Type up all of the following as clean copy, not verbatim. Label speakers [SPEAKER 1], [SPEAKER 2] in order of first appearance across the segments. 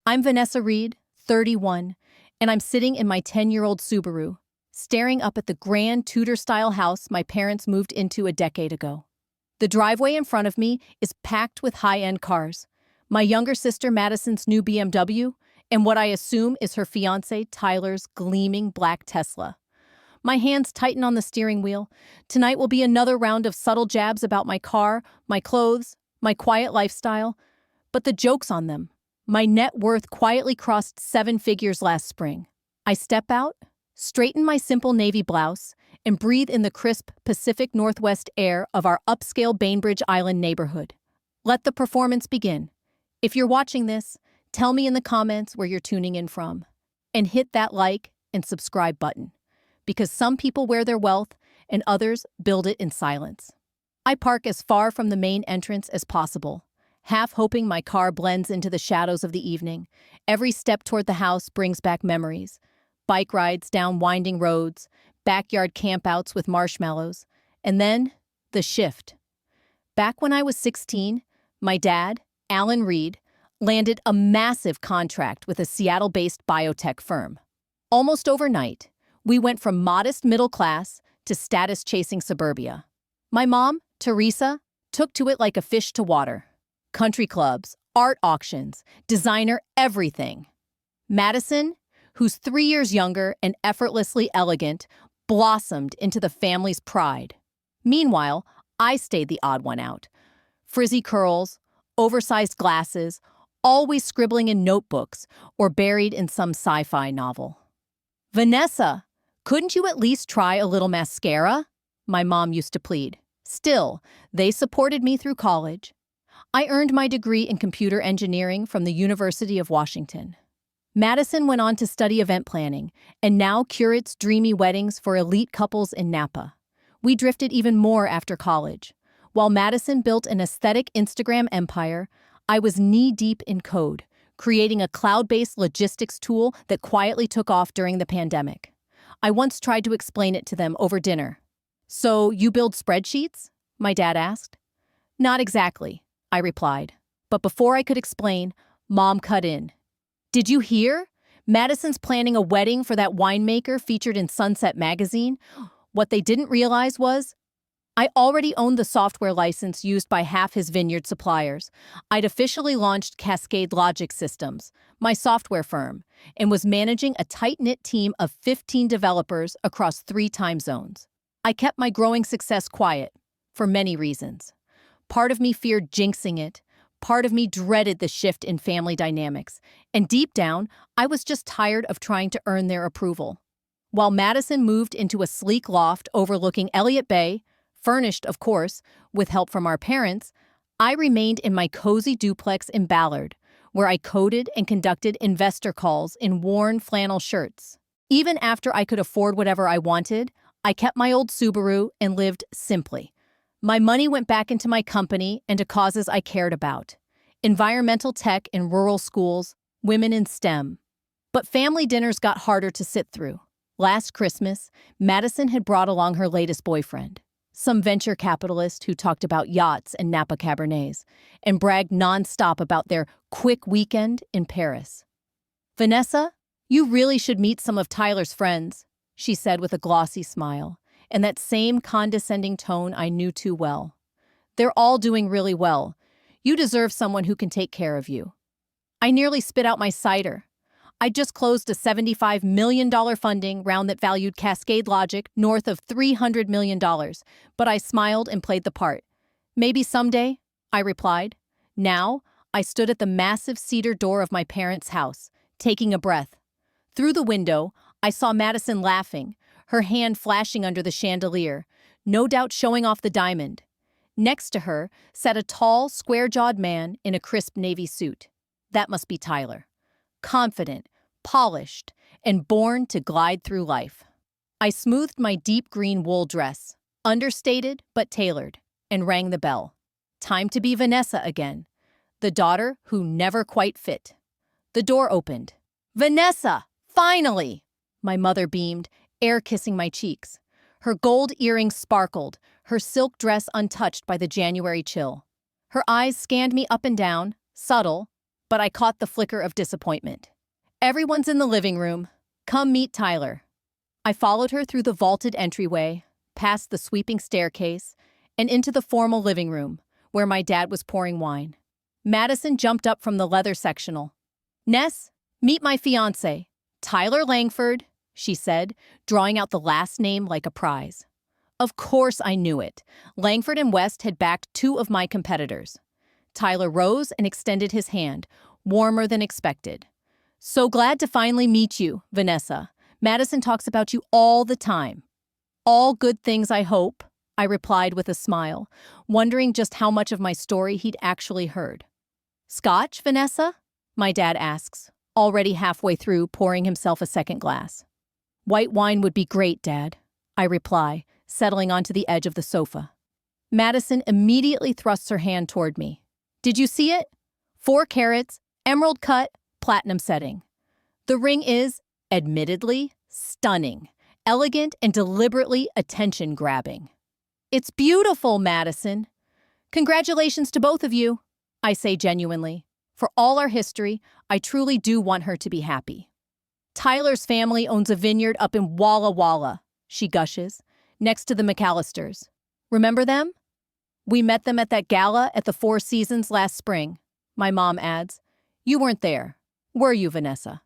[SPEAKER 1] I'm Vanessa Reed, 31, and I'm sitting in my 10-year-old Subaru, staring up at the grand Tudor-style house my parents moved into a decade ago. The driveway in front of me is packed with high-end cars. My younger sister Madison's new BMW, and what I assume is her fiancé Tyler's gleaming black Tesla. My hands tighten on the steering wheel. Tonight will be another round of subtle jabs about my car, my clothes, my quiet lifestyle. But the joke's on them. My net worth quietly crossed 7 figures last spring. I step out, straighten my simple navy blouse, and breathe in the crisp Pacific Northwest air of our upscale Bainbridge Island neighborhood. Let the performance begin. If you're watching this, tell me in the comments where you're tuning in from. And hit that like and subscribe button. Because some people wear their wealth and others build it in silence. I park as far from the main entrance as possible, half hoping my car blends into the shadows of the evening. Every step toward the house brings back memories. Bike rides down winding roads, backyard campouts with marshmallows, and then the shift. Back when I was 16, my dad, Alan Reed, landed a massive contract with a Seattle-based biotech firm. Almost overnight, we went from modest middle class to status-chasing suburbia. My mom, Teresa, took to it like a fish to water. Country clubs, art auctions, designer everything. Madison, who's 3 years younger and effortlessly elegant, blossomed into the family's pride. Meanwhile, I stayed the odd one out. Frizzy curls, oversized glasses, always scribbling in notebooks or buried in some sci-fi novel. "Vanessa, couldn't you at least try a little mascara?" my mom used to plead. Still, they supported me through college. I earned my degree in computer engineering from the University of Washington. Madison went on to study event planning and now curates dreamy weddings for elite couples in Napa. We drifted even more after college. While Madison built an aesthetic Instagram empire, I was knee-deep in code, creating a cloud-based logistics tool that quietly took off during the pandemic. I once tried to explain it to them over dinner. "So you build spreadsheets?" my dad asked. "Not exactly," I replied. But before I could explain, Mom cut in. "Did you hear? Madison's planning a wedding for that winemaker featured in Sunset magazine." What they didn't realize was, I already owned the software license used by half his vineyard suppliers. I'd officially launched Cascade Logic Systems, my software firm, and was managing a tight-knit team of 15 developers across 3 time zones. I kept my growing success quiet, for many reasons. Part of me feared jinxing it, part of me dreaded the shift in family dynamics, and deep down, I was just tired of trying to earn their approval. While Madison moved into a sleek loft overlooking Elliott Bay, furnished, of course, with help from our parents, I remained in my cozy duplex in Ballard, where I coded and conducted investor calls in worn flannel shirts. Even after I could afford whatever I wanted, I kept my old Subaru and lived simply. My money went back into my company and to causes I cared about. Environmental tech in rural schools, women in STEM. But family dinners got harder to sit through. Last Christmas, Madison had brought along her latest boyfriend, some venture capitalist who talked about yachts and Napa Cabernets, and bragged nonstop about their quick weekend in Paris. "Vanessa, you really should meet some of Tyler's friends," she said with a glossy smile, and that same condescending tone I knew too well. "They're all doing really well. You deserve someone who can take care of you." I nearly spit out my cider. I just closed a $75 million funding round that valued Cascade Logic north of $300 million, but I smiled and played the part. "Maybe someday," I replied. Now, I stood at the massive cedar door of my parents' house, taking a breath. Through the window, I saw Madison laughing, her hand flashing under the chandelier, no doubt showing off the diamond. Next to her sat a tall, square-jawed man in a crisp navy suit. That must be Tyler. Confident, polished, and born to glide through life. I smoothed my deep green wool dress, understated but tailored, and rang the bell. Time to be Vanessa again, the daughter who never quite fit. The door opened. "Vanessa! Finally!" My mother beamed, air kissing my cheeks. Her gold earrings sparkled, her silk dress untouched by the January chill. Her eyes scanned me up and down, subtle, but I caught the flicker of disappointment. Everyone's in the living room. Come meet Tyler. I followed her through the vaulted entryway, past the sweeping staircase, and into the formal living room, where my dad was pouring wine. Madison jumped up from the leather sectional. Ness, meet my fiancé, Tyler Langford, she said, drawing out the last name like a prize. Of course I knew it. Langford and West had backed two of my competitors. Tyler rose and extended his hand, warmer than expected. So glad to finally meet you, Vanessa. Madison talks about you all the time. All good things, I hope, I replied with a smile, wondering just how much of my story he'd actually heard. Scotch, Vanessa? My dad asks, already halfway through pouring himself a second glass. White wine would be great, Dad, I reply, settling onto the edge of the sofa. Madison immediately thrusts her hand toward me. Did you see it? 4 carats, emerald cut, platinum setting. The ring is, admittedly, stunning, elegant, and deliberately attention-grabbing. It's beautiful, Madison. Congratulations to both of you, I say genuinely. For all our history, I truly do want her to be happy. Tyler's family owns a vineyard up in Walla Walla, she gushes, next to the McAllisters. Remember them? We met them at that gala at the Four Seasons last spring, my mom adds. You weren't there, were you, Vanessa?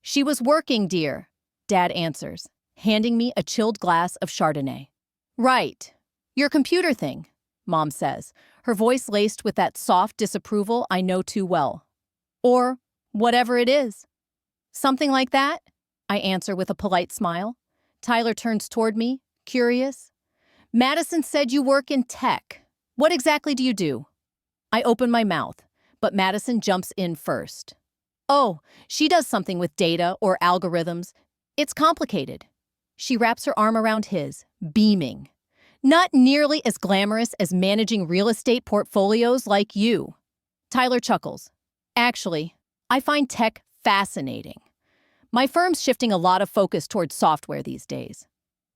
[SPEAKER 1] She was working, dear, Dad answers, handing me a chilled glass of Chardonnay. Right. Your computer thing, Mom says, her voice laced with that soft disapproval I know too well. Or whatever it is. Something like that, I answer with a polite smile. Tyler turns toward me, curious. Madison said you work in tech. What exactly do you do? I open my mouth, but Madison jumps in first. Oh, she does something with data or algorithms. It's complicated. She wraps her arm around his, beaming. Not nearly as glamorous as managing real estate portfolios like you. Tyler chuckles. Actually, I find tech fascinating. My firm's shifting a lot of focus towards software these days.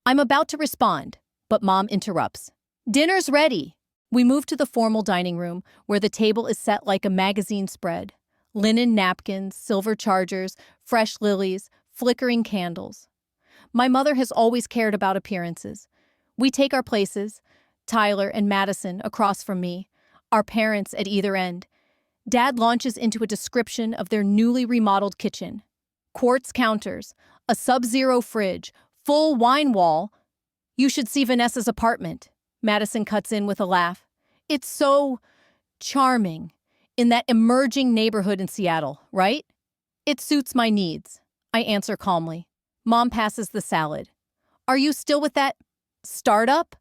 [SPEAKER 1] I'm about to respond, but Mom interrupts. Dinner's ready. We move to the formal dining room, where the table is set like a magazine spread. Linen napkins, silver chargers, fresh lilies, flickering candles. My mother has always cared about appearances. We take our places, Tyler and Madison across from me, our parents at either end. Dad launches into a description of their newly remodeled kitchen. Quartz counters, a sub-zero fridge, full wine wall. You should see Vanessa's apartment, Madison cuts in with a laugh. It's so charming in that emerging neighborhood in Seattle, right? It suits my needs, I answer calmly. Mom passes the salad. Are you still with that startup?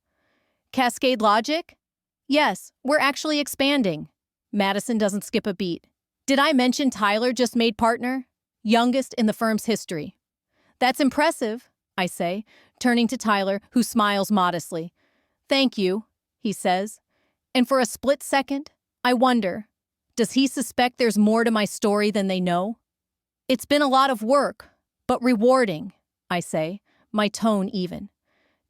[SPEAKER 1] Cascade Logic? Yes, we're actually expanding. Madison doesn't skip a beat. Did I mention Tyler just made partner? Youngest in the firm's history. That's impressive, I say, turning to Tyler, who smiles modestly. Thank you, he says. And for a split second, I wonder, does he suspect there's more to my story than they know? It's been a lot of work, but rewarding, I say, my tone even.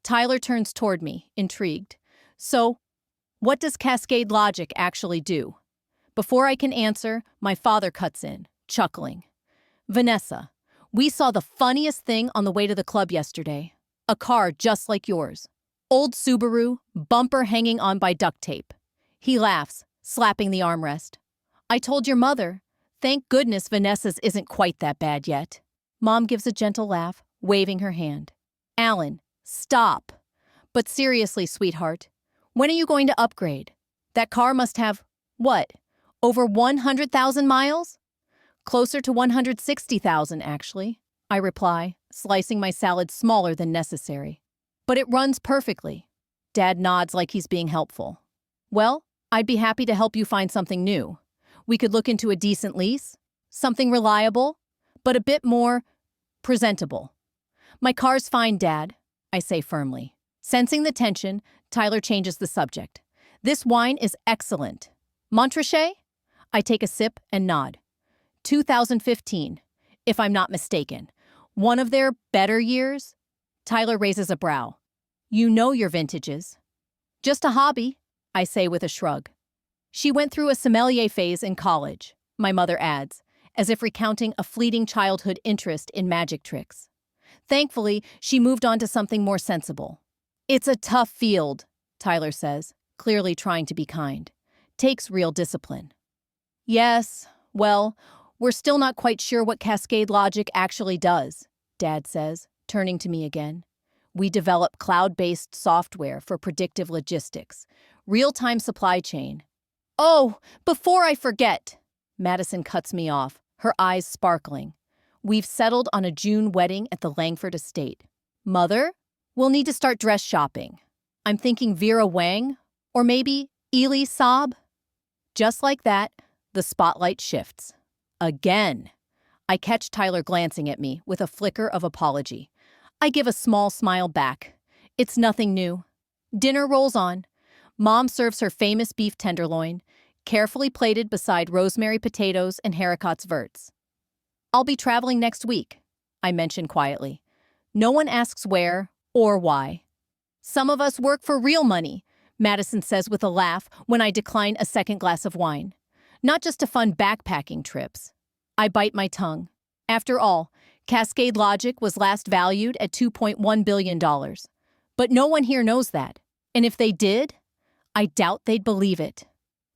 [SPEAKER 1] Tyler turns toward me, intrigued. So, what does Cascade Logic actually do? Before I can answer, my father cuts in, chuckling. Vanessa, we saw the funniest thing on the way to the club yesterday. A car just like yours. Old Subaru, bumper hanging on by duct tape. He laughs, slapping the armrest. I told your mother. Thank goodness Vanessa's isn't quite that bad yet. Mom gives a gentle laugh, waving her hand. Alan, stop. But seriously, sweetheart, when are you going to upgrade? That car must have, what, over 100,000 miles? Closer to 160,000, actually, I reply, slicing my salad smaller than necessary. But it runs perfectly. Dad nods like he's being helpful. Well, I'd be happy to help you find something new. We could look into a decent lease, something reliable, but a bit more presentable. My car's fine, Dad, I say firmly. Sensing the tension, Tyler changes the subject. This wine is excellent. Montrachet? I take a sip and nod. 2015, if I'm not mistaken. One of their better years? Tyler raises a brow. You know your vintages. Just a hobby, I say with a shrug. She went through a sommelier phase in college. my mother adds, as if recounting a fleeting childhood interest in magic tricks. Thankfully, she moved on to something more sensible. It's a tough field, Tyler says, clearly trying to be kind. Takes real discipline. Yes, well, we're still not quite sure what cascade logic actually does, Dad says, turning to me again. We develop cloud-based software for predictive logistics, real-time supply chain. Oh, before I forget, Madison cuts me off, her eyes sparkling. We've settled on a June wedding at the Langford estate. Mother, we'll need to start dress shopping. I'm thinking Vera Wang, or maybe Elie Saab. Just like that, the spotlight shifts. Again. I catch Tyler glancing at me with a flicker of apology. I give a small smile back. It's nothing new. Dinner rolls on. Mom serves her famous beef tenderloin, carefully plated beside rosemary potatoes and haricots verts. I'll be traveling next week, I mention quietly. No one asks where or why. Some of us work for real money, Madison says with a laugh when I decline a second glass of wine. Not just to fund backpacking trips. I bite my tongue. After all, Cascade Logic was last valued at $2.1 billion. But no one here knows that. And if they did, I doubt they'd believe it.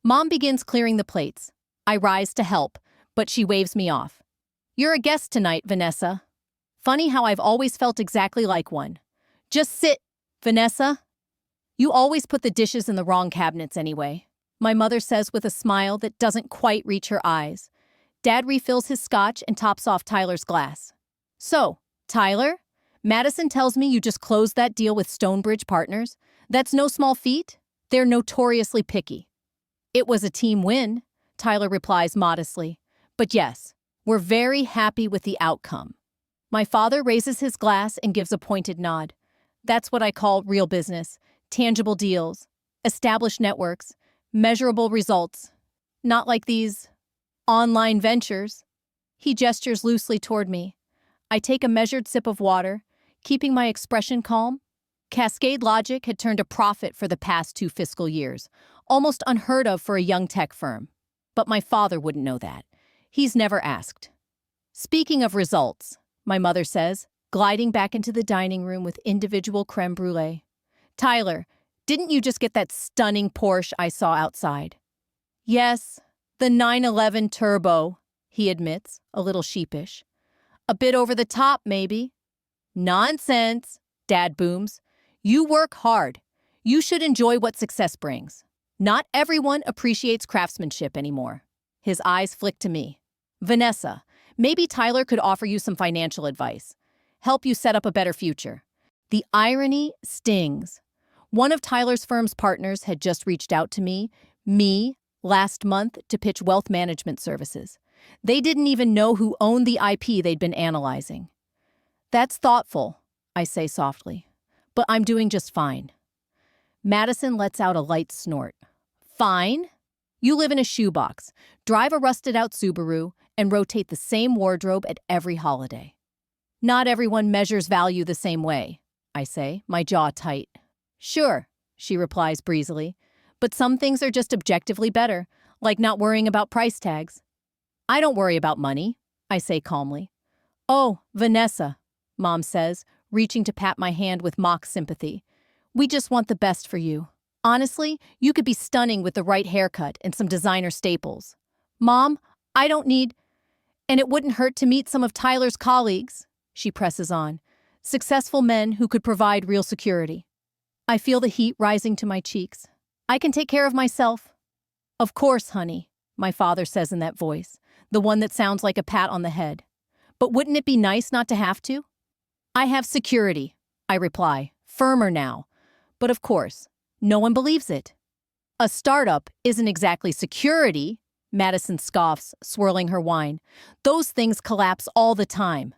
[SPEAKER 1] Mom begins clearing the plates. I rise to help, but she waves me off. You're a guest tonight, Vanessa. Funny how I've always felt exactly like one. Just sit, Vanessa. You always put the dishes in the wrong cabinets anyway, my mother says with a smile that doesn't quite reach her eyes. Dad refills his scotch and tops off Tyler's glass. So, Tyler, Madison tells me you just closed that deal with Stonebridge Partners. That's no small feat. They're notoriously picky. It was a team win, Tyler replies modestly. But yes, we're very happy with the outcome. My father raises his glass and gives a pointed nod. That's what I call real business. Tangible deals, established networks, measurable results. Not like these online ventures. He gestures loosely toward me. I take a measured sip of water, keeping my expression calm. Cascade Logic had turned a profit for the past 2 fiscal years, almost unheard of for a young tech firm. But my father wouldn't know that. He's never asked. Speaking of results, my mother says, gliding back into the dining room with individual creme brulee. Tyler, didn't you just get that stunning Porsche I saw outside? Yes, the 911 Turbo, he admits, a little sheepish. A bit over the top, maybe. Nonsense, Dad booms. You work hard. You should enjoy what success brings. Not everyone appreciates craftsmanship anymore. His eyes flick to me. Vanessa, maybe Tyler could offer you some financial advice. Help you set up a better future. The irony stings. One of Tyler's firm's partners had just reached out to me, last month to pitch wealth management services. They didn't even know who owned the IP they'd been analyzing. That's thoughtful, I say softly, but I'm doing just fine. Madison lets out a light snort. Fine? You live in a shoebox, drive a rusted-out Subaru, and rotate the same wardrobe at every holiday. Not everyone measures value the same way, I say, my jaw tight. Sure, she replies breezily, but some things are just objectively better, like not worrying about price tags. I don't worry about money, I say calmly. Oh, Vanessa, Mom says, reaching to pat my hand with mock sympathy. We just want the best for you. Honestly, you could be stunning with the right haircut and some designer staples. Mom, I don't need... And it wouldn't hurt to meet some of Tyler's colleagues, she presses on. Successful men who could provide real security. I feel the heat rising to my cheeks. I can take care of myself. Of course, honey, my father says in that voice, the one that sounds like a pat on the head. But wouldn't it be nice not to have to? I have security, I reply, firmer now. But of course, no one believes it. A startup isn't exactly security, Madison scoffs, swirling her wine. Those things collapse all the time.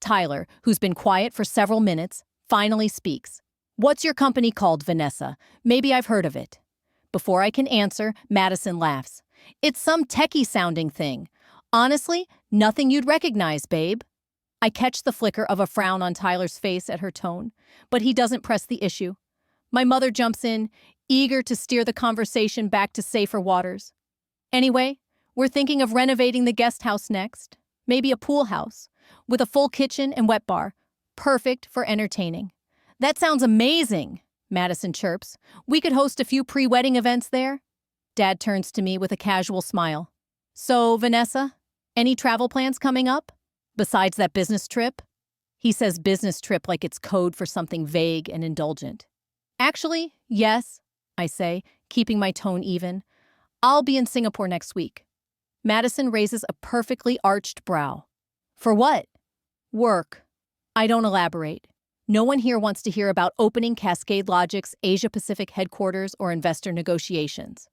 [SPEAKER 1] Tyler, who's been quiet for several minutes, finally speaks. What's your company called, Vanessa? Maybe I've heard of it. Before I can answer, Madison laughs. It's some techie-sounding thing. Honestly, nothing you'd recognize, babe. I catch the flicker of a frown on Tyler's face at her tone, but he doesn't press the issue. My mother jumps in, eager to steer the conversation back to safer waters. Anyway, We're thinking of renovating the guest house next. Maybe a pool house with a full kitchen and wet bar. Perfect for entertaining. That sounds amazing, Madison chirps. We could host a few pre-wedding events there. Dad turns to me with a casual smile. So, Vanessa, any travel plans coming up? Besides that business trip? He says business trip like it's code for something vague and indulgent. Actually, yes, I say, keeping my tone even. I'll be in Singapore next week. Madison raises a perfectly arched brow. For what? Work. I don't elaborate. No one here wants to hear about opening Cascade Logic's Asia-Pacific headquarters or investor negotiations.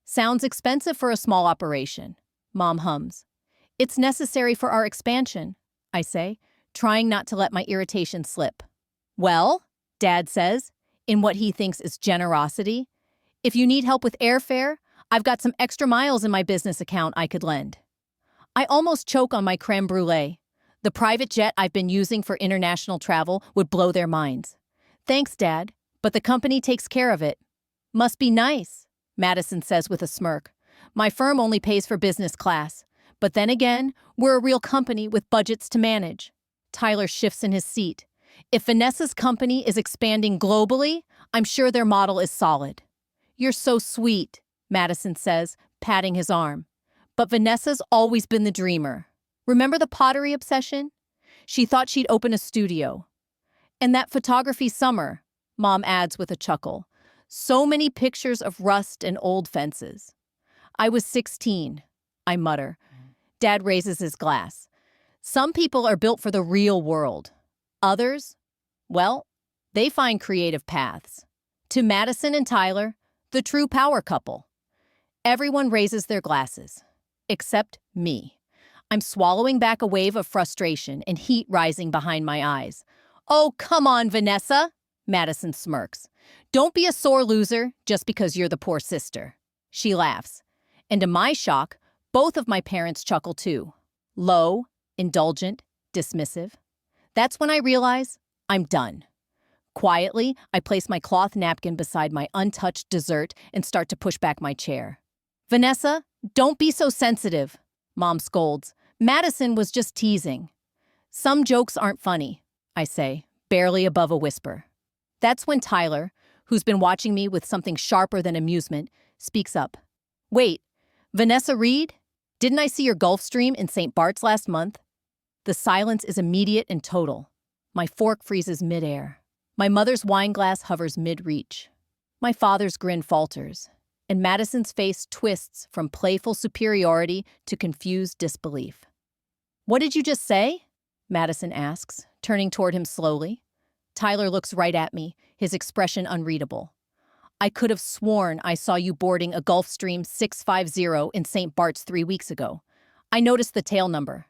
[SPEAKER 1] Sounds expensive for a small operation, Mom hums. It's necessary for our expansion, I say, trying not to let my irritation slip. Well, Dad says, in what he thinks is generosity, if you need help with airfare, I've got some extra miles in my business account I could lend. I almost choke on my creme brulee. The private jet I've been using for international travel would blow their minds. Thanks, Dad, but the company takes care of it. Must be nice, Madison says with a smirk. My firm only pays for business class. But then again, we're a real company with budgets to manage. Tyler shifts in his seat. If Vanessa's company is expanding globally, I'm sure their model is solid. You're so sweet, Madison says, patting his arm. But Vanessa's always been the dreamer. Remember the pottery obsession? She thought she'd open a studio. And that photography summer, Mom adds with a chuckle. So many pictures of rust and old fences. I was 16, I mutter. Dad raises his glass. Some people are built for the real world. Others, well, they find creative paths. To Madison and Tyler, the true power couple. Everyone raises their glasses, except me. I'm swallowing back a wave of frustration and heat rising behind my eyes. Oh, come on, Vanessa, Madison smirks. Don't be a sore loser just because you're the poor sister. She laughs. And to my shock, both of my parents chuckle too. Low, indulgent, dismissive. That's when I realize I'm done. Quietly, I place my cloth napkin beside my untouched dessert and start to push back my chair. Vanessa, don't be so sensitive, Mom scolds. Madison was just teasing. Some jokes aren't funny, I say, barely above a whisper. That's when Tyler, who's been watching me with something sharper than amusement, speaks up. Wait, Vanessa Reed? Didn't I see your Gulfstream in St. Bart's last month? The silence is immediate and total. My fork freezes midair. My mother's wine glass hovers mid-reach. My father's grin falters, and Madison's face twists from playful superiority to confused disbelief. What did you just say? Madison asks, turning toward him slowly. Tyler looks right at me, his expression unreadable. I could have sworn I saw you boarding a Gulfstream 650 in St. Bart's 3 weeks ago. I noticed the tail number.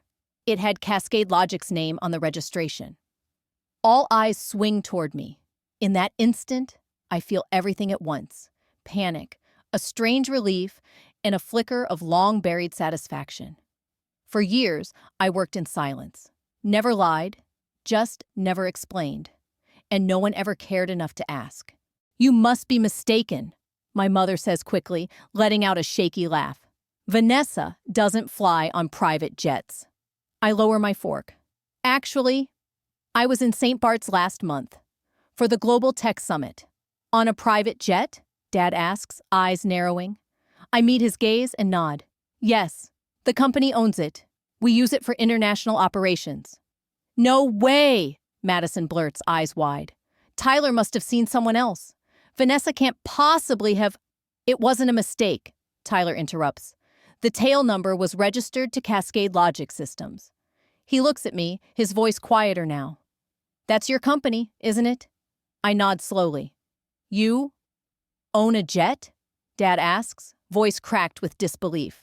[SPEAKER 1] It had Cascade Logic's name on the registration. All eyes swing toward me. In that instant, I feel everything at once. Panic, a strange relief, and a flicker of long-buried satisfaction. For years, I worked in silence. Never lied, just never explained. And no one ever cared enough to ask. You must be mistaken, my mother says quickly, letting out a shaky laugh. Vanessa doesn't fly on private jets. I lower my fork. Actually, I was in St. Bart's last month for the Global Tech Summit. On a private jet? Dad asks, eyes narrowing. I meet his gaze and nod. Yes, the company owns it. We use it for international operations. No way, Madison blurts, eyes wide. Tyler must have seen someone else. Vanessa can't possibly have... It wasn't a mistake, Tyler interrupts. The tail number was registered to Cascade Logic Systems. He looks at me, his voice quieter now. That's your company, isn't it? I nod slowly. You own a jet? Dad asks, voice cracked with disbelief.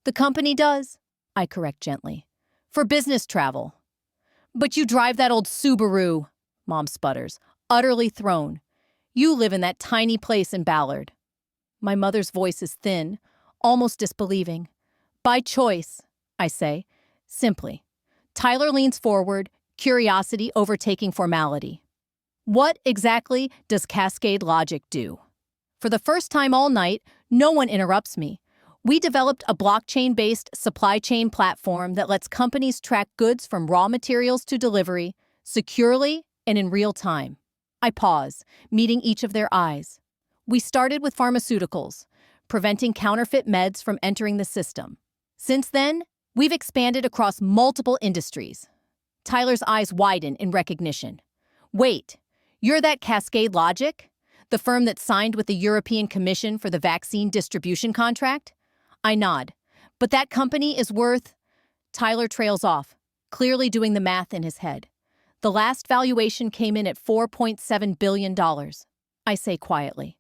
[SPEAKER 1] The company does, I correct gently. For business travel. But you drive that old Subaru, Mom sputters, utterly thrown. You live in that tiny place in Ballard. My mother's voice is thin, almost disbelieving. By choice, I say, simply. Tyler leans forward, curiosity overtaking formality. What exactly does Cascade Logic do? For the first time all night, no one interrupts me. We developed a blockchain-based supply chain platform that lets companies track goods from raw materials to delivery securely and in real time. I pause, meeting each of their eyes. We started with pharmaceuticals, preventing counterfeit meds from entering the system. Since then, we've expanded across multiple industries. Tyler's eyes widen in recognition. Wait, you're that Cascade Logic? The firm that signed with the European Commission for the vaccine distribution contract? I nod. But that company is worth... Tyler trails off, clearly doing the math in his head. The last valuation came in at $4.7 billion, I say quietly.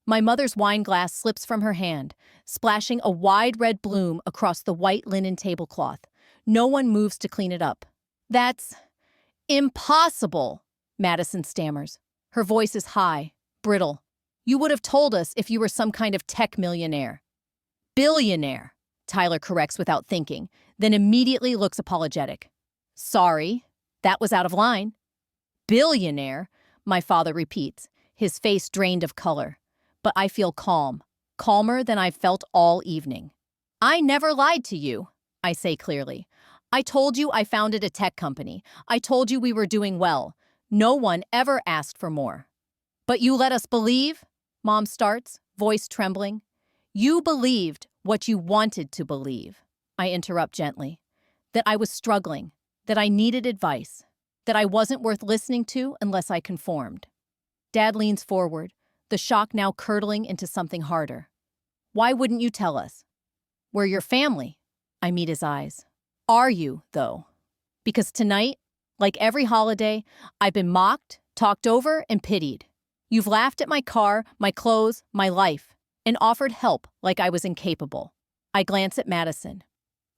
[SPEAKER 1] My mother's wine glass slips from her hand, splashing a wide red bloom across the white linen tablecloth. No one moves to clean it up. That's impossible, Madison stammers. Her voice is high, brittle. You would have told us if you were some kind of tech millionaire. Billionaire, Tyler corrects without thinking, then immediately looks apologetic. Sorry, that was out of line. Billionaire, my father repeats, his face drained of color. But I feel calm, calmer than I've felt all evening. I never lied to you, I say clearly. I told you I founded a tech company. I told you we were doing well. No one ever asked for more. But you let us believe, Mom starts, voice trembling. You believed what you wanted to believe, I interrupt gently. That I was struggling, that I needed advice, that I wasn't worth listening to unless I conformed. Dad leans forward, the shock now curdling into something harder. Why wouldn't you tell us? We're your family. I meet his eyes. Are you, though? Because tonight, like every holiday, I've been mocked, talked over, and pitied. You've laughed at my car, my clothes, my life, and offered help like I was incapable. I glance at Madison.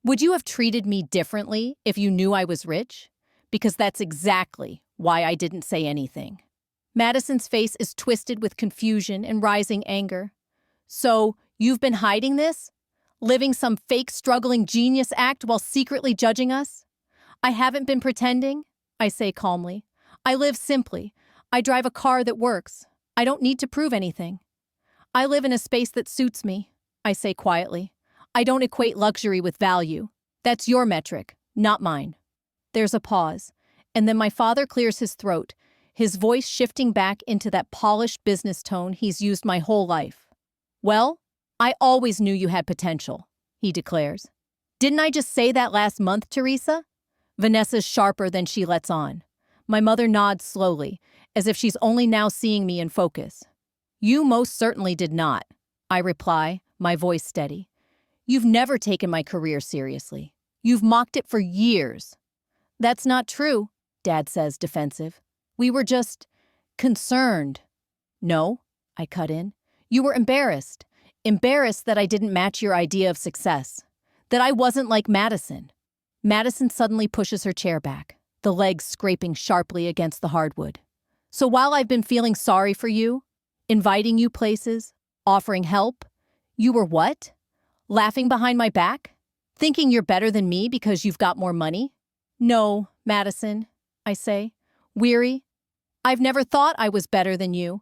[SPEAKER 1] Would you have treated me differently if you knew I was rich? Because that's exactly why I didn't say anything. Madison's face is twisted with confusion and rising anger. So, you've been hiding this? Living some fake struggling genius act while secretly judging us? I haven't been pretending, I say calmly. I live simply. I drive a car that works. I don't need to prove anything. I live in a space that suits me, I say quietly. I don't equate luxury with value. That's your metric, not mine. There's a pause, and then my father clears his throat, his voice shifting back into that polished business tone he's used my whole life. Well, I always knew you had potential, he declares. Didn't I just say that last month, Teresa? Vanessa's sharper than she lets on. My mother nods slowly, as if she's only now seeing me in focus. You most certainly did not, I reply, my voice steady. You've never taken my career seriously. You've mocked it for years. That's not true, Dad says, defensive. We were just concerned. No, I cut in. You were embarrassed. Embarrassed that I didn't match your idea of success. That I wasn't like Madison. Madison suddenly pushes her chair back, the legs scraping sharply against the hardwood. So while I've been feeling sorry for you, inviting you places, offering help, you were what? Laughing behind my back? Thinking you're better than me because you've got more money? No, Madison, I say, weary. I've never thought I was better than you.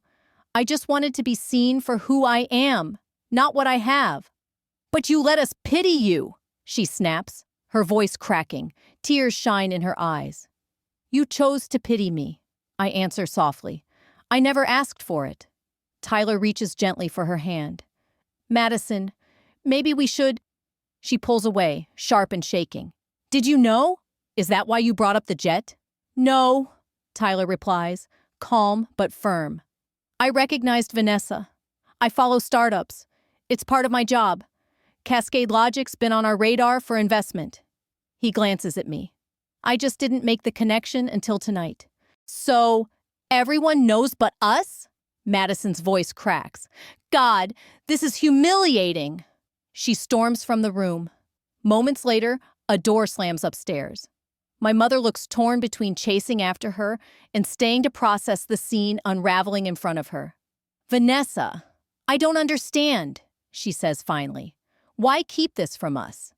[SPEAKER 1] I just wanted to be seen for who I am, not what I have. But you let us pity you, she snaps, her voice cracking, tears shine in her eyes. You chose to pity me, I answer softly. I never asked for it. Tyler reaches gently for her hand. Madison, maybe we should... She pulls away, sharp and shaking. Did you know? Is that why you brought up the jet? No, Tyler replies, calm but firm. I recognized Vanessa. I follow startups. It's part of my job. Cascade Logic's been on our radar for investment. He glances at me. I just didn't make the connection until tonight. So, everyone knows but us? Madison's voice cracks. God, this is humiliating. She storms from the room. Moments later, a door slams upstairs. My mother looks torn between chasing after her and staying to process the scene unraveling in front of her. Vanessa, I don't understand, she says finally. Why keep this from us?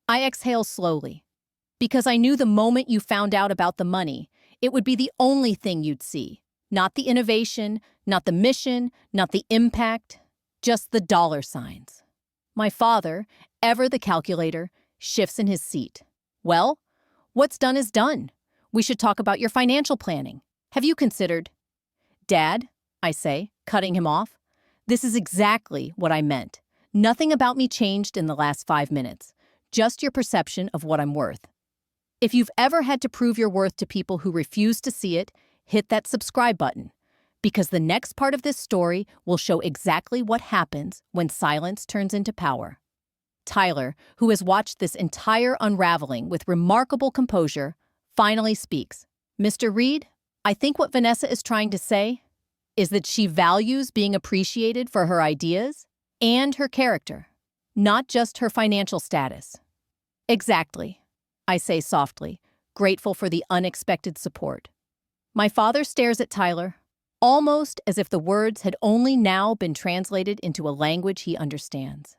[SPEAKER 1] I exhale slowly. Because I knew the moment you found out about the money, it would be the only thing you'd see. Not the innovation, not the mission, not the impact, just the dollar signs. My father, ever the calculator, shifts in his seat. Well, what's done is done. We should talk about your financial planning. Have you considered? Dad, I say, cutting him off. This is exactly what I meant. Nothing about me changed in the last 5 minutes. Just your perception of what I'm worth. If you've ever had to prove your worth to people who refuse to see it, hit that subscribe button. Because the next part of this story will show exactly what happens when silence turns into power. Tyler, who has watched this entire unraveling with remarkable composure, finally speaks. Mr. Reed, I think what Vanessa is trying to say is that she values being appreciated for her ideas and her character, not just her financial status. Exactly, I say softly, grateful for the unexpected support. My father stares at Tyler, almost as if the words had only now been translated into a language he understands.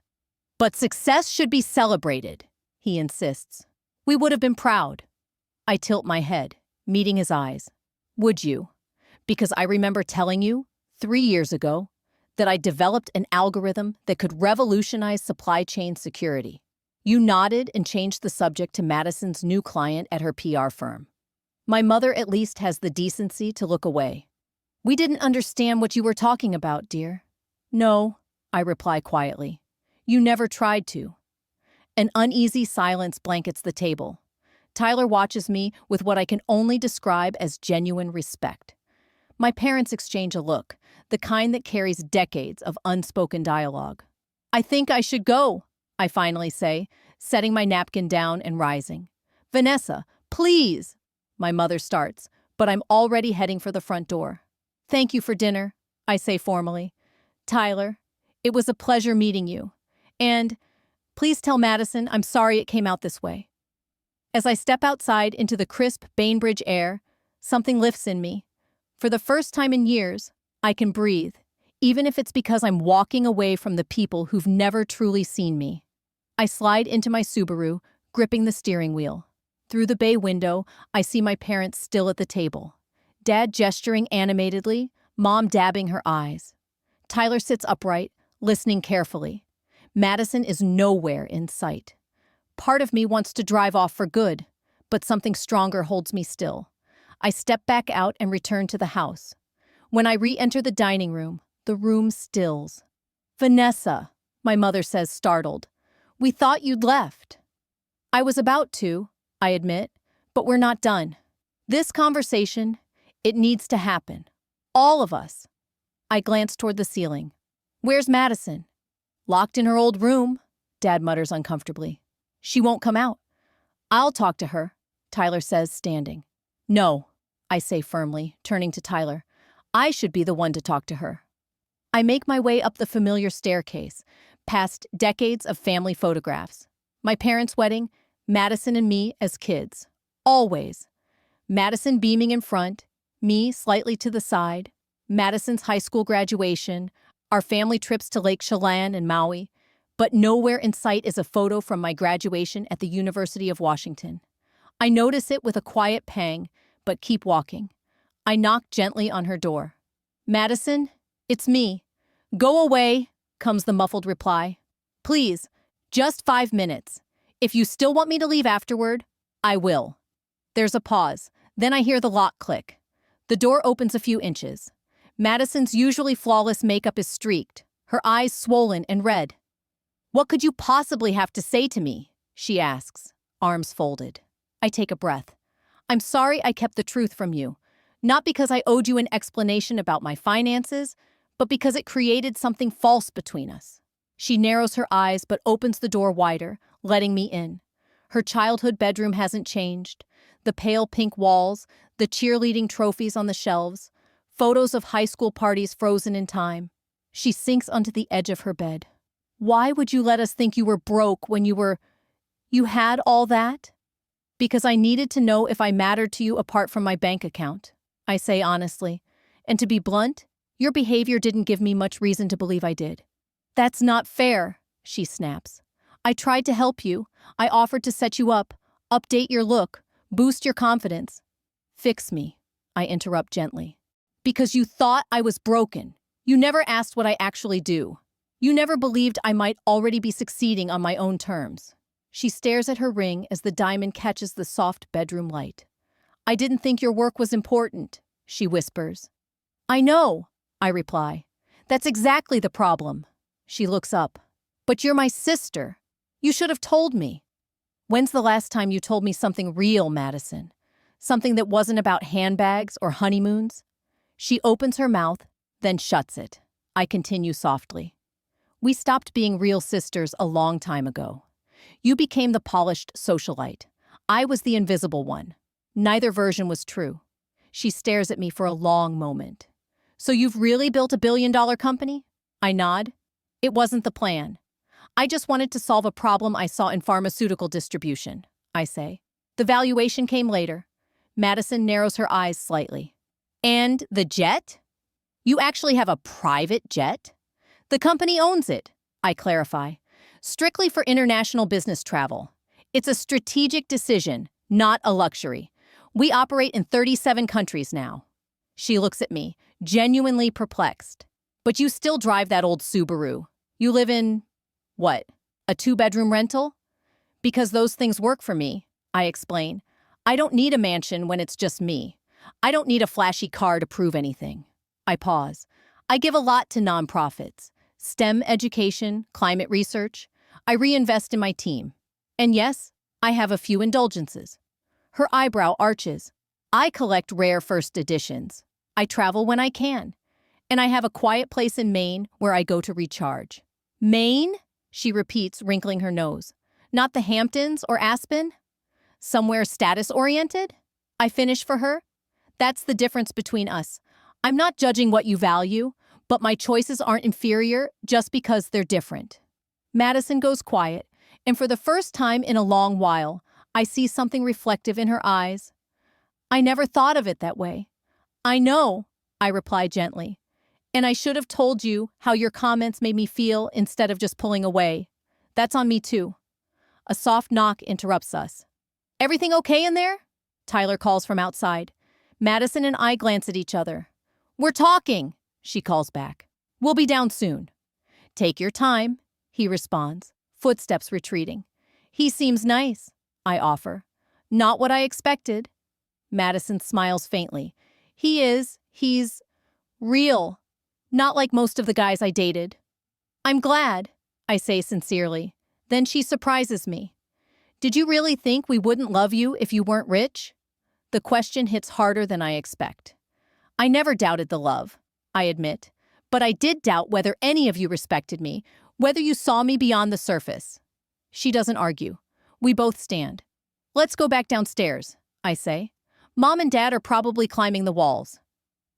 [SPEAKER 1] But success should be celebrated, he insists. We would have been proud. I tilt my head, meeting his eyes. Would you? Because I remember telling you, 3 years ago, that I developed an algorithm that could revolutionize supply chain security. You nodded and changed the subject to Madison's new client at her PR firm. My mother at least has the decency to look away. We didn't understand what you were talking about, dear. No, I reply quietly. You never tried to. An uneasy silence blankets the table. Tyler watches me with what I can only describe as genuine respect. My parents exchange a look, the kind that carries decades of unspoken dialogue. I think I should go, I finally say, setting my napkin down and rising. Vanessa, please! My mother starts, but I'm already heading for the front door. Thank you for dinner, I say formally. Tyler, it was a pleasure meeting you. And please tell Madison I'm sorry it came out this way. As I step outside into the crisp Bainbridge air, something lifts in me. For the first time in years, I can breathe, even if it's because I'm walking away from the people who've never truly seen me. I slide into my Subaru, gripping the steering wheel. Through the bay window, I see my parents still at the table. Dad gesturing animatedly, Mom dabbing her eyes. Tyler sits upright, listening carefully. Madison is nowhere in sight. Part of me wants to drive off for good, but something stronger holds me still. I step back out and return to the house. When I re-enter the dining room, the room stills. Vanessa, my mother says, startled. We thought you'd left. I was about to, I admit, but we're not done. This conversation, it needs to happen. All of us. I glance toward the ceiling. Where's Madison? Locked in her old room, Dad mutters uncomfortably. She won't come out. I'll talk to her, Tyler says, standing. No, I say firmly, turning to Tyler. I should be the one to talk to her. I make my way up the familiar staircase, past decades of family photographs. My parents' wedding, Madison and me as kids. Always. Madison beaming in front, me slightly to the side, Madison's high school graduation, our family trips to Lake Chelan and Maui, but nowhere in sight is a photo from my graduation at the University of Washington. I notice it with a quiet pang, but keep walking. I knock gently on her door. Madison, it's me. Go away, comes the muffled reply. Please, just 5 minutes. If you still want me to leave afterward, I will. There's a pause. Then I hear the lock click. The door opens a few inches. Madison's usually flawless makeup is streaked, her eyes swollen and red. What could you possibly have to say to me? She asks, arms folded. I take a breath. I'm sorry I kept the truth from you. Not because I owed you an explanation about my finances, but because it created something false between us. She narrows her eyes but opens the door wider, letting me in. Her childhood bedroom hasn't changed. The pale pink walls, the cheerleading trophies on the shelves, photos of high school parties frozen in time. She sinks onto the edge of her bed. Why would you let us think you were broke when you had all that? Because I needed to know if I mattered to you apart from my bank account, I say honestly. And to be blunt, your behavior didn't give me much reason to believe I did. That's not fair, she snaps. I tried to help you. I offered to set you up, update your look, boost your confidence. Fix me, I interrupt gently. Because you thought I was broken. You never asked what I actually do. You never believed I might already be succeeding on my own terms. She stares at her ring as the diamond catches the soft bedroom light. I didn't think your work was important, she whispers. I know, I reply. That's exactly the problem. She looks up. But you're my sister. You should have told me. When's the last time you told me something real, Madison? Something that wasn't about handbags or honeymoons? She opens her mouth, then shuts it. I continue softly. We stopped being real sisters a long time ago. You became the polished socialite. I was the invisible one. Neither version was true. She stares at me for a long moment. So you've really built a billion-dollar company? I nod. It wasn't the plan. I just wanted to solve a problem I saw in pharmaceutical distribution, I say. The valuation came later. Madison narrows her eyes slightly. And the jet? You actually have a private jet? The company owns it, I clarify. Strictly for international business travel. It's a strategic decision, not a luxury. We operate in 37 countries now. She looks at me, genuinely perplexed. But you still drive that old Subaru. You live in, what, a 2-bedroom rental? Because those things work for me, I explain. I don't need a mansion when it's just me. I don't need a flashy car to prove anything. I pause. I give a lot to nonprofits. STEM education, climate research. I reinvest in my team. And yes, I have a few indulgences. Her eyebrow arches. I collect rare first editions. I travel when I can. And I have a quiet place in Maine where I go to recharge. Maine? She repeats, wrinkling her nose. Not the Hamptons or Aspen? Somewhere status-oriented? I finish for her. That's the difference between us. I'm not judging what you value, but my choices aren't inferior just because they're different. Madison goes quiet, and for the first time in a long while, I see something reflective in her eyes. I never thought of it that way. I know, I reply gently. And I should have told you how your comments made me feel instead of just pulling away. That's on me too. A soft knock interrupts us. Everything okay in there? Tyler calls from outside. Madison and I glance at each other. We're talking, she calls back. We'll be down soon. Take your time, he responds, footsteps retreating. He seems nice, I offer. Not what I expected. Madison smiles faintly. He's real. Not like most of the guys I dated. I'm glad, I say sincerely. Then she surprises me. Did you really think we wouldn't love you if you weren't rich? The question hits harder than I expect. I never doubted the love, I admit, but I did doubt whether any of you respected me, whether you saw me beyond the surface. She doesn't argue. We both stand. Let's go back downstairs, I say. Mom and Dad are probably climbing the walls.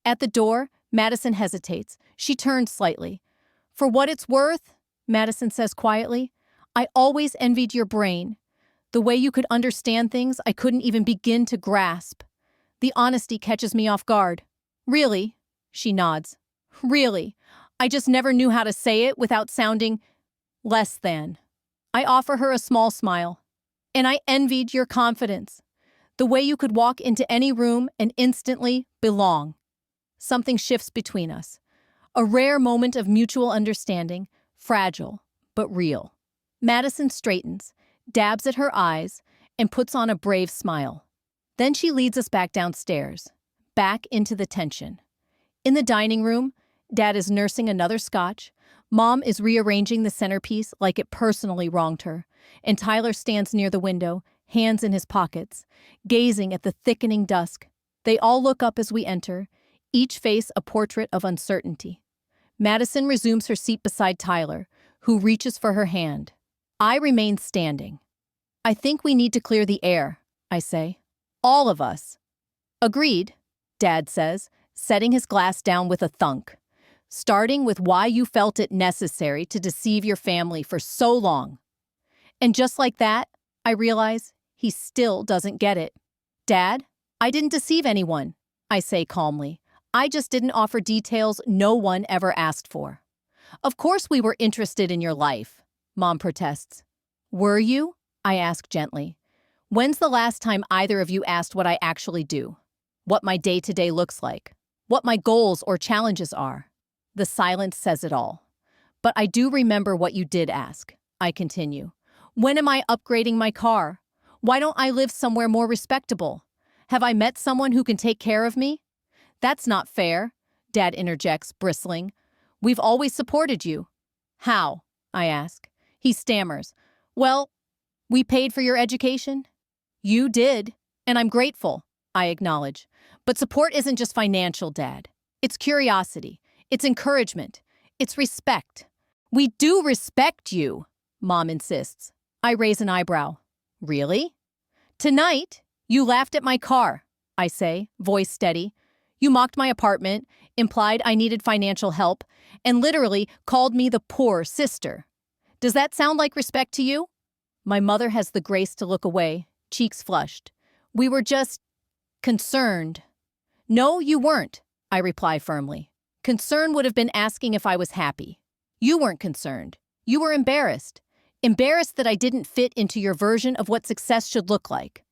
[SPEAKER 1] At the door, Madison hesitates. She turns slightly. For what it's worth, Madison says quietly, I always envied your brain. The way you could understand things I couldn't even begin to grasp. The honesty catches me off guard. Really? She nods. Really. I just never knew how to say it without sounding less than. I offer her a small smile. And I envied your confidence. The way you could walk into any room and instantly belong. Something shifts between us. A rare moment of mutual understanding, fragile, but real. Madison straightens, dabs at her eyes, and puts on a brave smile. Then she leads us back downstairs, back into the tension. In the dining room, Dad is nursing another scotch, Mom is rearranging the centerpiece like it personally wronged her, and Tyler stands near the window, hands in his pockets, gazing at the thickening dusk. They all look up as we enter, each face a portrait of uncertainty. Madison resumes her seat beside Tyler, who reaches for her hand. I remain standing. I think we need to clear the air, I say. All of us. Agreed, Dad says, setting his glass down with a thunk. Starting with why you felt it necessary to deceive your family for so long. And just like that, I realize he still doesn't get it. Dad, I didn't deceive anyone, I say calmly. I just didn't offer details no one ever asked for. Of course we were interested in your life, Mom protests. Were you? I ask gently. When's the last time either of you asked what I actually do? What my day-to-day looks like? What my goals or challenges are? The silence says it all. But I do remember what you did ask, I continue. When am I upgrading my car? Why don't I live somewhere more respectable? Have I met someone who can take care of me? That's not fair, Dad interjects, bristling. We've always supported you. How? I ask. He stammers. Well, we paid for your education. You did, and I'm grateful, I acknowledge. But support isn't just financial, Dad. It's curiosity. It's encouragement. It's respect. We do respect you, Mom insists. I raise an eyebrow. Really? Tonight, you laughed at my car, I say, voice steady. You mocked my apartment, implied I needed financial help, and literally called me the poor sister. Does that sound like respect to you? My mother has the grace to look away, cheeks flushed. We were just concerned. No, you weren't, I reply firmly. Concern would have been asking if I was happy. You weren't concerned. You were embarrassed. Embarrassed that I didn't fit into your version of what success should look like.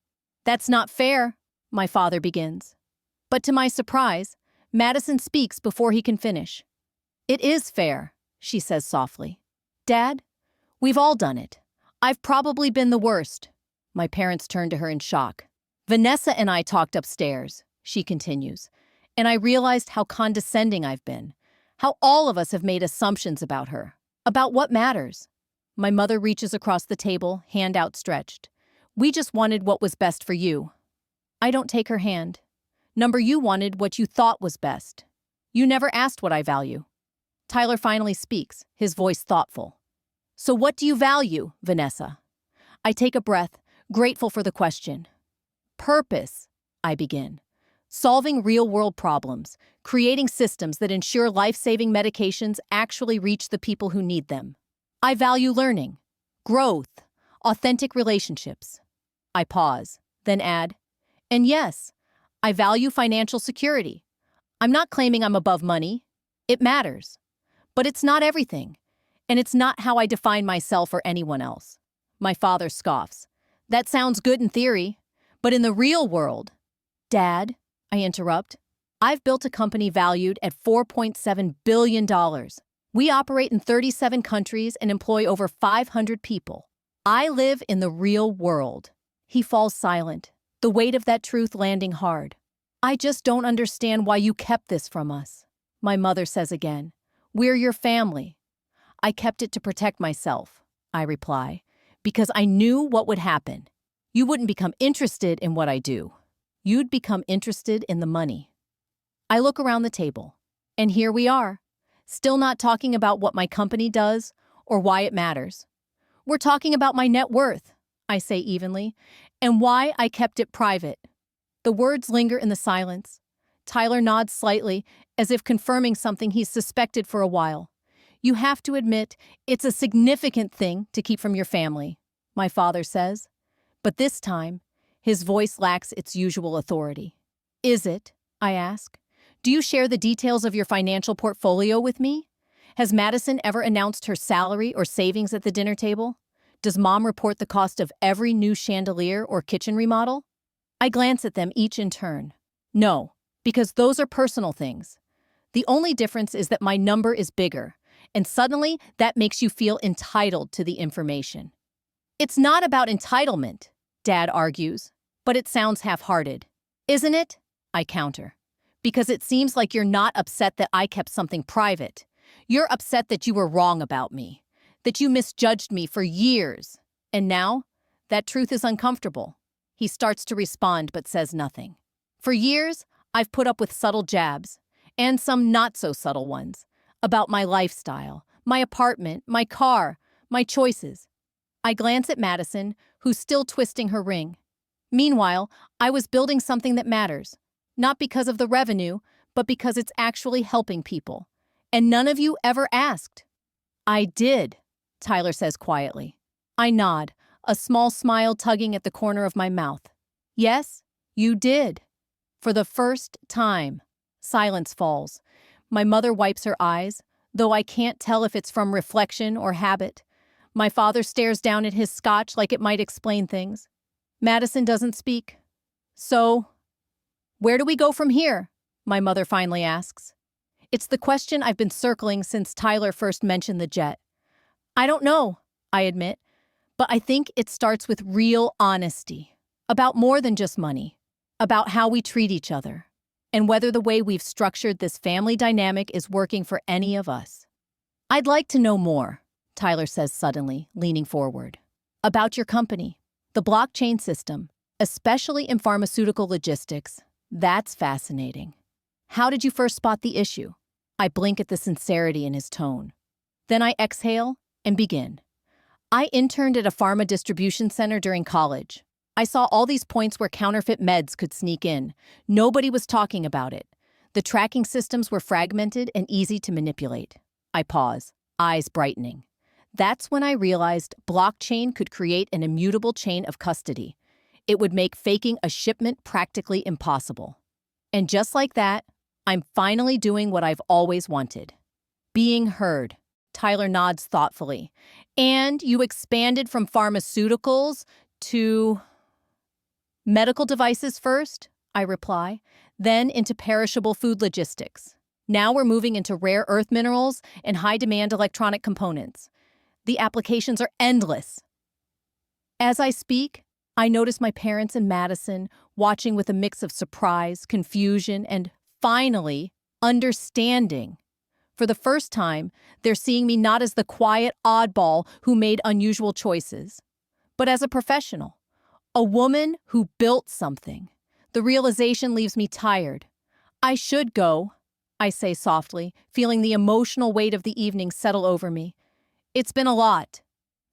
[SPEAKER 1] That's not fair, my father begins. But to my surprise, Madison speaks before he can finish. It is fair, she says softly. Dad, we've all done it. I've probably been the worst. My parents turn to her in shock. Vanessa and I talked upstairs, she continues, and I realized how condescending I've been, how all of us have made assumptions about her, about what matters. My mother reaches across the table, hand outstretched. We just wanted what was best for you. I don't take her hand. Number, you wanted what you thought was best. You never asked what I value. Tyler finally speaks, his voice thoughtful. So what do you value, Vanessa? I take a breath, grateful for the question. Purpose, I begin. Solving real-world problems, creating systems that ensure life-saving medications actually reach the people who need them. I value learning, growth, authentic relationships. I pause, then add, and yes, I value financial security. I'm not claiming I'm above money. It matters. But it's not everything. And it's not how I define myself or anyone else. My father scoffs. That sounds good in theory, but in the real world. Dad, I interrupt, I've built a company valued at $4.7 billion. We operate in 37 countries and employ over 500 people. I live in the real world. He falls silent, the weight of that truth landing hard. I just don't understand why you kept this from us. My mother says again, we're your family. I kept it to protect myself, I reply, because I knew what would happen. You wouldn't become interested in what I do. You'd become interested in the money. I look around the table, and here we are, still not talking about what my company does or why it matters. We're talking about my net worth, I say evenly, and why I kept it private. The words linger in the silence. Tyler nods slightly, as if confirming something he's suspected for a while. You have to admit, it's a significant thing to keep from your family, my father says. But this time, his voice lacks its usual authority. Is it? I ask. Do you share the details of your financial portfolio with me? Has Madison ever announced her salary or savings at the dinner table? Does Mom report the cost of every new chandelier or kitchen remodel? I glance at them each in turn. No, because those are personal things. The only difference is that my number is bigger, and suddenly that makes you feel entitled to the information. It's not about entitlement, Dad argues, but it sounds half-hearted. Isn't it? I counter. Because it seems like you're not upset that I kept something private. You're upset that you were wrong about me, that you misjudged me for years. And now, that truth is uncomfortable. He starts to respond but says nothing. For years, I've put up with subtle jabs, and some not-so-subtle ones, about my lifestyle, my apartment, my car, my choices. I glance at Madison, who's still twisting her ring. Meanwhile, I was building something that matters, not because of the revenue, but because it's actually helping people. And none of you ever asked. I did, Tyler says quietly. I nod, a small smile tugging at the corner of my mouth. Yes, you did. For the first time. Silence falls. My mother wipes her eyes, though I can't tell if it's from reflection or habit. My father stares down at his scotch like it might explain things. Madison doesn't speak. So, where do we go from here? My mother finally asks. It's the question I've been circling since Tyler first mentioned the jet. I don't know, I admit, but I think it starts with real honesty. About more than just money. About how we treat each other. And whether the way we've structured this family dynamic is working for any of us. I'd like to know more, Tyler says suddenly, leaning forward. About your company, the blockchain system, especially in pharmaceutical logistics. That's fascinating. How did you first spot the issue? I blink at the sincerity in his tone. Then I exhale and begin. I interned at a pharma distribution center during college. I saw all these points where counterfeit meds could sneak in. Nobody was talking about it. The tracking systems were fragmented and easy to manipulate. I pause, eyes brightening. That's when I realized blockchain could create an immutable chain of custody. It would make faking a shipment practically impossible. And just like that, I'm finally doing what I've always wanted. Being heard. Tyler nods thoughtfully. And you expanded from pharmaceuticals to medical devices first, I reply, then into perishable food logistics. Now we're moving into rare earth minerals and high-demand electronic components. The applications are endless. As I speak, I notice my parents in Madison watching with a mix of surprise, confusion, and, finally, understanding. For the first time, they're seeing me not as the quiet oddball who made unusual choices, but as a professional, a woman who built something. The realization leaves me tired. I should go, I say softly, feeling the emotional weight of the evening settle over me. It's been a lot.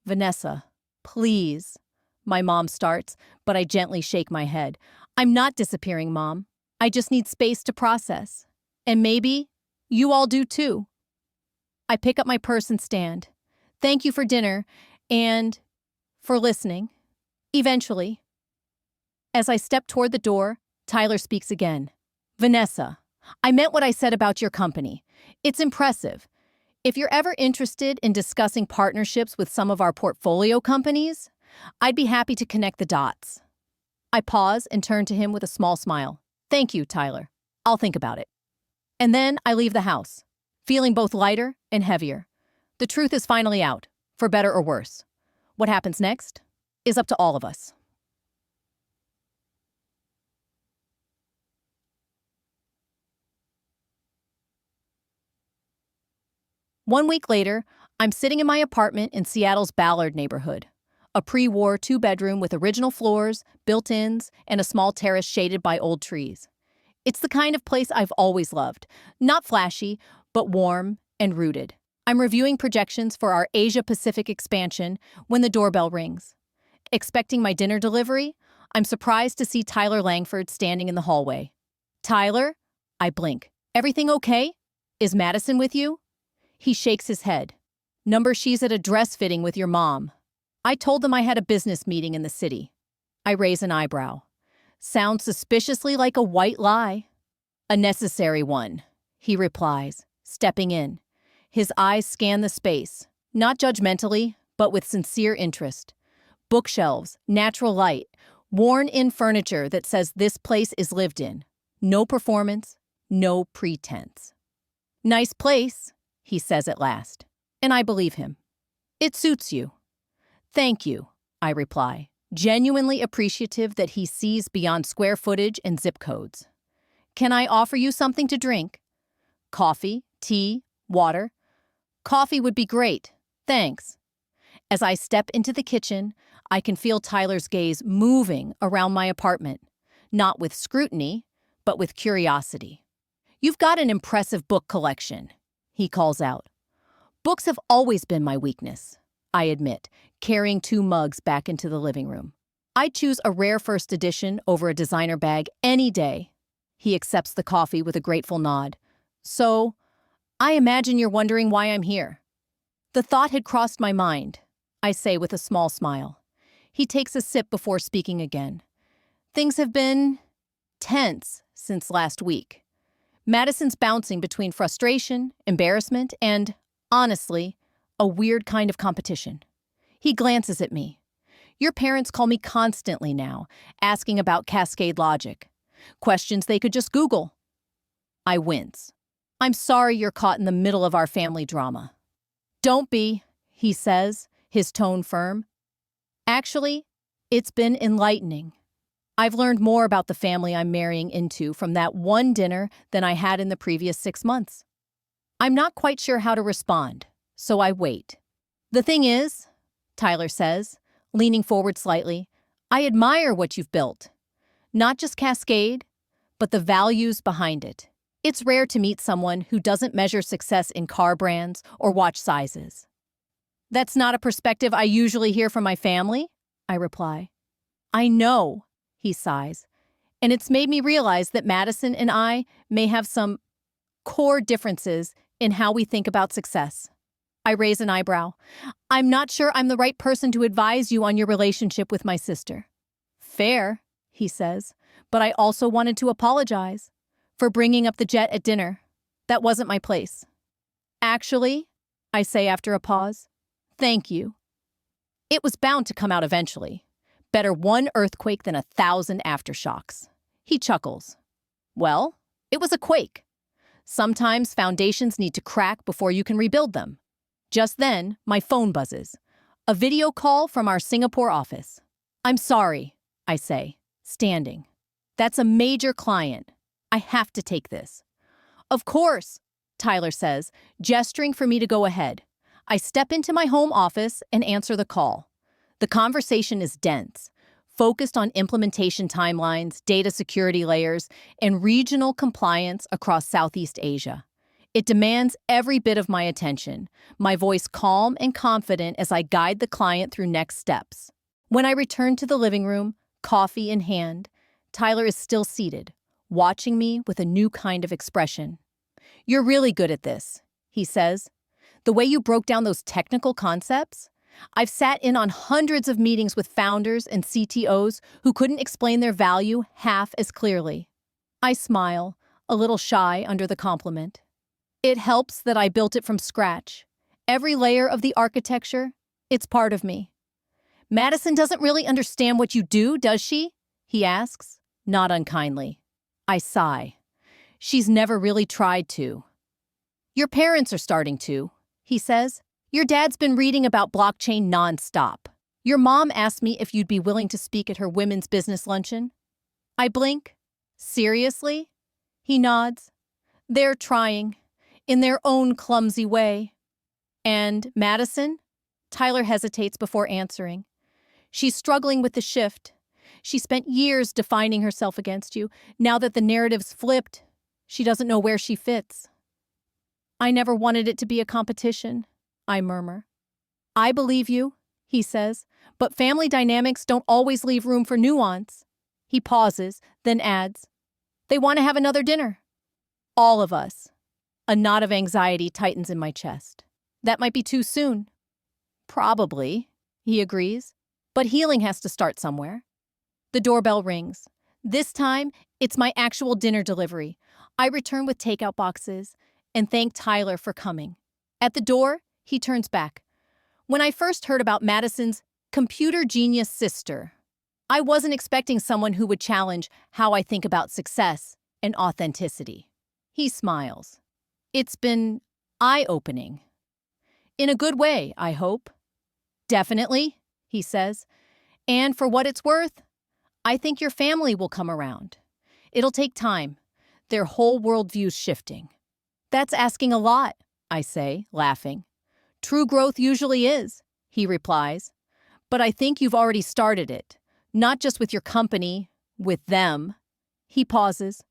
[SPEAKER 1] Vanessa, please. My mom starts, but I gently shake my head. I'm not disappearing, Mom. I just need space to process. And maybe you all do too. I pick up my purse and stand. Thank you for dinner and for listening. Eventually. As I step toward the door, Tyler speaks again. Vanessa, I meant what I said about your company. It's impressive. If you're ever interested in discussing partnerships with some of our portfolio companies, I'd be happy to connect the dots. I pause and turn to him with a small smile. Thank you, Tyler. I'll think about it. And then I leave the house, feeling both lighter and heavier. The truth is finally out, for better or worse. What happens next is up to all of us. One week later, I'm sitting in my apartment in Seattle's Ballard neighborhood. A pre-war two-bedroom with original floors, built-ins, and a small terrace shaded by old trees. It's the kind of place I've always loved. Not flashy, but warm and rooted. I'm reviewing projections for our Asia-Pacific expansion when the doorbell rings. Expecting my dinner delivery, I'm surprised to see Tyler Langford standing in the hallway. Tyler? I blink. Everything okay? Is Madison with you? He shakes his head. She's at a dress fitting with your mom. I told them I had a business meeting in the city. I raise an eyebrow. Sounds suspiciously like a white lie. A necessary one, he replies, stepping in. His eyes scan the space, not judgmentally, but with sincere interest. Bookshelves, natural light, worn-in furniture that says this place is lived in. No performance, no pretense. Nice place, he says at last, and I believe him. It suits you. Thank you, I reply, genuinely appreciative that he sees beyond square footage and zip codes. Can I offer you something to drink? Coffee, tea, water? Coffee would be great, thanks. As I step into the kitchen, I can feel Tyler's gaze moving around my apartment, not with scrutiny, but with curiosity. You've got an impressive book collection, he calls out. Books have always been my weakness, I admit, carrying 2 mugs back into the living room. I'd choose a rare first edition over a designer bag any day. He accepts the coffee with a grateful nod. So, I imagine you're wondering why I'm here. The thought had crossed my mind, I say with a small smile. He takes a sip before speaking again. Things have been tense since last week. Madison's bouncing between frustration, embarrassment, and, honestly, a weird kind of competition. He glances at me. Your parents call me constantly now, asking about cascade logic. Questions they could just Google. I wince. I'm sorry you're caught in the middle of our family drama. Don't be, he says, his tone firm. Actually, it's been enlightening. I've learned more about the family I'm marrying into from that one dinner than I had in the previous 6 months. I'm not quite sure how to respond, so I wait. The thing is, Tyler says, leaning forward slightly, I admire what you've built. Not just Cascade, but the values behind it. It's rare to meet someone who doesn't measure success in car brands or watch sizes. That's not a perspective I usually hear from my family, I reply. I know, he sighs, and it's made me realize that Madison and I may have some core differences in how we think about success. I raise an eyebrow. I'm not sure I'm the right person to advise you on your relationship with my sister. Fair, he says, but I also wanted to apologize for bringing up the jet at dinner. That wasn't my place. Actually, I say after a pause, thank you. It was bound to come out eventually. Better one earthquake than 1,000 aftershocks. He chuckles. Well, it was a quake. Sometimes foundations need to crack before you can rebuild them. Just then, my phone buzzes. A video call from our Singapore office. I'm sorry, I say, standing. That's a major client. I have to take this. Of course, Tyler says, gesturing for me to go ahead. I step into my home office and answer the call. The conversation is dense, focused on implementation timelines, data security layers, and regional compliance across Southeast Asia. It demands every bit of my attention, my voice calm and confident as I guide the client through next steps. When I return to the living room, coffee in hand, Tyler is still seated, watching me with a new kind of expression. You're really good at this, he says. The way you broke down those technical concepts? I've sat in on hundreds of meetings with founders and CTOs who couldn't explain their value half as clearly. I smile, a little shy under the compliment. It helps that I built it from scratch. Every layer of the architecture, it's part of me. Madison doesn't really understand what you do, does she? He asks, not unkindly. I sigh. She's never really tried to. Your parents are starting to, he says. Your dad's been reading about blockchain nonstop. Your mom asked me if you'd be willing to speak at her women's business luncheon. I blink. Seriously? He nods. They're trying, in their own clumsy way. And Madison? Tyler hesitates before answering. She's struggling with the shift. She spent years defining herself against you. Now that the narrative's flipped, she doesn't know where she fits. I never wanted it to be a competition, I murmur. I believe you, he says, but family dynamics don't always leave room for nuance. He pauses, then adds, they want to have another dinner. All of us. A knot of anxiety tightens in my chest. That might be too soon. Probably, he agrees, but healing has to start somewhere. The doorbell rings. This time, it's my actual dinner delivery. I return with takeout boxes and thank Tyler for coming. At the door, he turns back. When I first heard about Madison's computer genius sister, I wasn't expecting someone who would challenge how I think about success and authenticity. He smiles. It's been eye-opening. In a good way, I hope. Definitely, he says. And for what it's worth, I think your family will come around. It'll take time. Their whole worldview's shifting. That's asking a lot, I say, laughing. True growth usually is, he replies. But I think you've already started it. Not just with your company, with them. He pauses.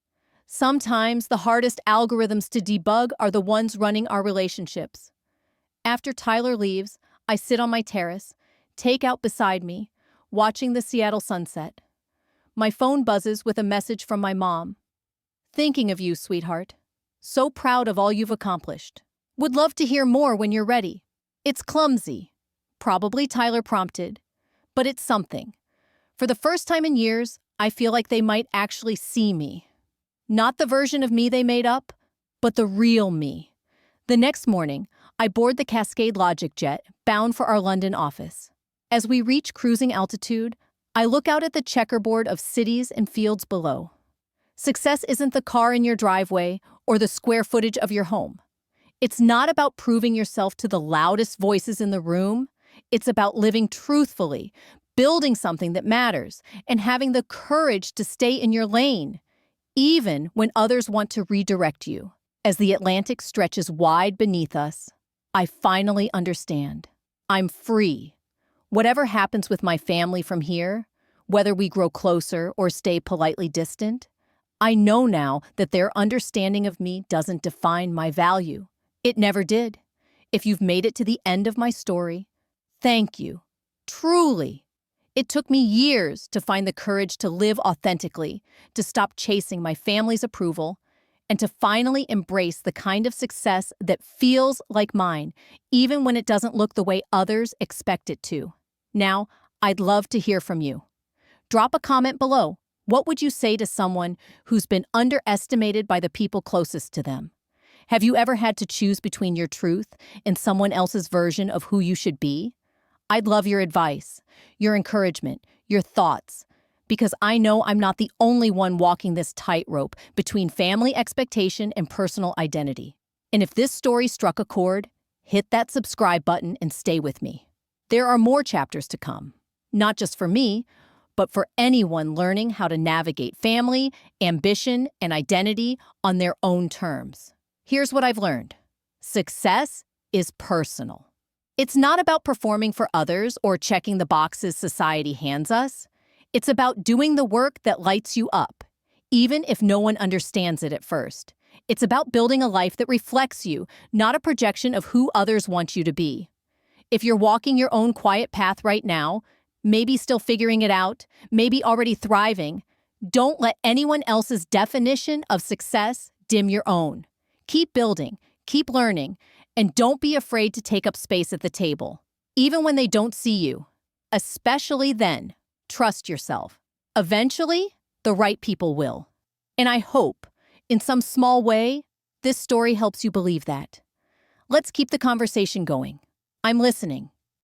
[SPEAKER 1] Sometimes the hardest algorithms to debug are the ones running our relationships. After Tyler leaves, I sit on my terrace, takeout beside me, watching the Seattle sunset. My phone buzzes with a message from my mom. Thinking of you, sweetheart. So proud of all you've accomplished. Would love to hear more when you're ready. It's clumsy. Probably Tyler prompted. But it's something. For the first time in years, I feel like they might actually see me. Not the version of me they made up, but the real me. The next morning, I board the Cascade Logic jet, bound for our London office. As we reach cruising altitude, I look out at the checkerboard of cities and fields below. Success isn't the car in your driveway or the square footage of your home. It's not about proving yourself to the loudest voices in the room. It's about living truthfully, building something that matters, and having the courage to stay in your lane, even when others want to redirect you. As the Atlantic stretches wide beneath us, I finally understand. I'm free. Whatever happens with my family from here, whether we grow closer or stay politely distant, I know now that their understanding of me doesn't define my value. It never did. If you've made it to the end of my story, thank you. Truly. It took me years to find the courage to live authentically, to stop chasing my family's approval, and to finally embrace the kind of success that feels like mine, even when it doesn't look the way others expect it to. Now, I'd love to hear from you. Drop a comment below. What would you say to someone who's been underestimated by the people closest to them? Have you ever had to choose between your truth and someone else's version of who you should be? I'd love your advice, your encouragement, your thoughts, because I know I'm not the only one walking this tightrope between family expectation and personal identity. And if this story struck a chord, hit that subscribe button and stay with me. There are more chapters to come, not just for me, but for anyone learning how to navigate family, ambition, and identity on their own terms. Here's what I've learned. Success is personal. It's not about performing for others or checking the boxes society hands us. It's about doing the work that lights you up, even if no one understands it at first. It's about building a life that reflects you, not a projection of who others want you to be. If you're walking your own quiet path right now, maybe still figuring it out, maybe already thriving, don't let anyone else's definition of success dim your own. Keep building, keep learning, and don't be afraid to take up space at the table, even when they don't see you. Especially then, trust yourself. Eventually, the right people will. And I hope, in some small way, this story helps you believe that. Let's keep the conversation going. I'm listening.